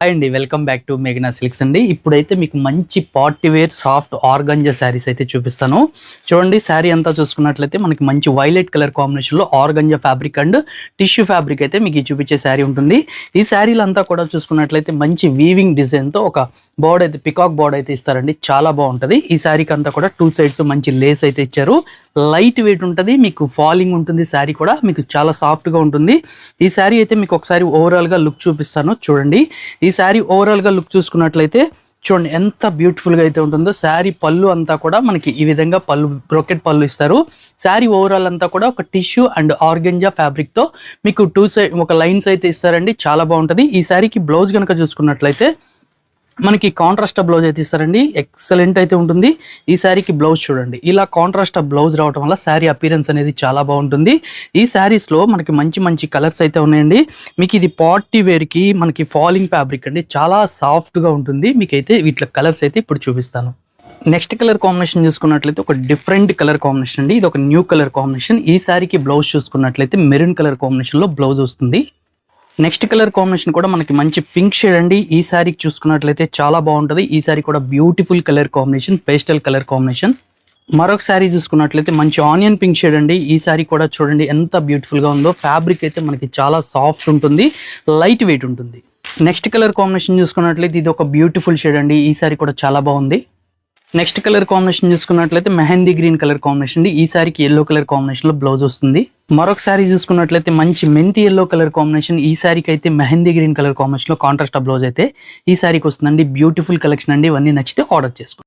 Hi అండి, welcome back to మేఘనా సిల్క్స్ అండి. ఇప్పుడైతే మీకు మంచి party wear soft organza sarees అయితే చూపిస్తాను. చూడండి, శారీ అంతా చూసుకున్నట్లయితే మనకి మంచి వైలెట్ కలర్ కాంబినేషన్లో organza fabric and tissue fabric అయితే మీకు చూపించే శారీ ఉంటుంది. ఈ శారీలు అంతా కూడా చూసుకున్నట్లయితే మంచి వీవింగ్ డిజైన్తో ఒక బోర్డ్ అయితే పికాక్ బోర్డ్ అయితే ఇస్తారండి. చాలా బాగుంటుంది. ఈ శారీకి అంతా కూడా టూ సైడ్స్ మంచి లేస్ అయితే ఇచ్చారు. లైట్ వెయిట్ ఉంటుంది, మీకు ఫాలింగ్ ఉంటుంది. శారీ కూడా మీకు చాలా సాఫ్ట్గా ఉంటుంది. ఈ శారీ అయితే మీకు ఒకసారి ఓవరాల్గా లుక్ చూపిస్తాను. చూడండి, ఈ శారీ ఓవరాల్గా లుక్ చూసుకున్నట్లయితే చూడండి ఎంత బ్యూటిఫుల్గా అయితే ఉంటుందో. శారీ పళ్ళు అంతా కూడా మనకి ఈ విధంగా పళ్ళు బ్రోకెట్ పళ్ళు ఇస్తారు. శారీ ఓవరాల్ అంతా కూడా ఒక టిష్యూ అండ్ ఆర్గంజా ఫ్యాబ్రిక్తో మీకు టూ సైడ్ ఒక లైన్స్ అయితే ఇస్తారండి. చాలా బాగుంటుంది. ఈ శారీకి బ్లౌజ్ కనుక చూసుకున్నట్లయితే మనకి కాంట్రాస్ట్ బ్లౌజ్ అయితే ఇస్తారండి. ఎక్సలెంట్ అయితే ఉంటుంది. ఈ శారీకి బ్లౌజ్ చూడండి, ఇలా కాంట్రాస్ట్ బ్లౌజ్ రావడం వల్ల శారీ అపీరెన్స్ అనేది చాలా బాగుంటుంది. ఈ శారీస్లో మనకి మంచి మంచి కలర్స్ అయితే ఉన్నాయండి. మీకు ఇది పార్టీ వేర్కి మనకి ఫాలింగ్ ఫ్యాబ్రిక్ అండి, చాలా సాఫ్ట్గా ఉంటుంది. మీకైతే వీటిలో కలర్స్ అయితే ఇప్పుడు చూపిస్తాను. నెక్స్ట్ కలర్ కాంబినేషన్ చూసుకున్నట్లయితే ఒక డిఫరెంట్ కలర్ కాంబినేషన్ అండి. ఇది ఒక న్యూ కలర్ కాంబినేషన్. ఈ శారీకి బ్లౌజ్ చూసుకున్నట్లయితే మెరూన్ కలర్ కాంబినేషన్లో బ్లౌజ్ వస్తుంది. నెక్స్ట్ కలర్ కాంబినేషన్ కూడా మనకి మంచి పింక్ షేడ్ అండి. ఈ శారీకి చూసుకున్నట్లయితే చాలా బాగుంటుంది. ఈ శారీ కూడా beautiful colour combination, pastel colour combination. మరొక శారీ చూసుకున్నట్లయితే మంచి ఆనియన్ పింక్ షేడ్ అండి. ఈ శారీ కూడా చూడండి ఎంత బ్యూటిఫుల్గా ఉందో. ఫ్యాబ్రిక్ అయితే మనకి చాలా సాఫ్ట్ ఉంటుంది, లైట్ వెయిట్ ఉంటుంది. నెక్స్ట్ కలర్ కాంబినేషన్ చూసుకున్నట్లయితే ఇది ఒక బ్యూటిఫుల్ షేడ్ అండి. ఈ శారీ కూడా చాలా బాగుంది. నెక్స్ట్ కలర్ కాంబినేషన్ చూసుకున్నట్లయితే మెహందీ గ్రీన్ కలర్ కాంబినేషన్. ఈ శారీకి ఎల్లో కలర్ కాంబినేషన్లో బ్లౌజ్ వస్తుంది. మరొక శారీ చూసుకున్నట్లయితే మంచి మెంతి ఎల్లో కలర్ కాంబినేషన్. ఈ శారీకి అయితే మెహందీ గ్రీన్ కలర్ కాంబినేషన్లో కాంట్రాస్ట్ బ్లౌజ్ అయితే ఈ శారీకి వస్తుందండి. బ్యూటిఫుల్ కలెక్షన్ అండి. ఇవన్నీ నచ్చితే ఆర్డర్ చేసుకోండి.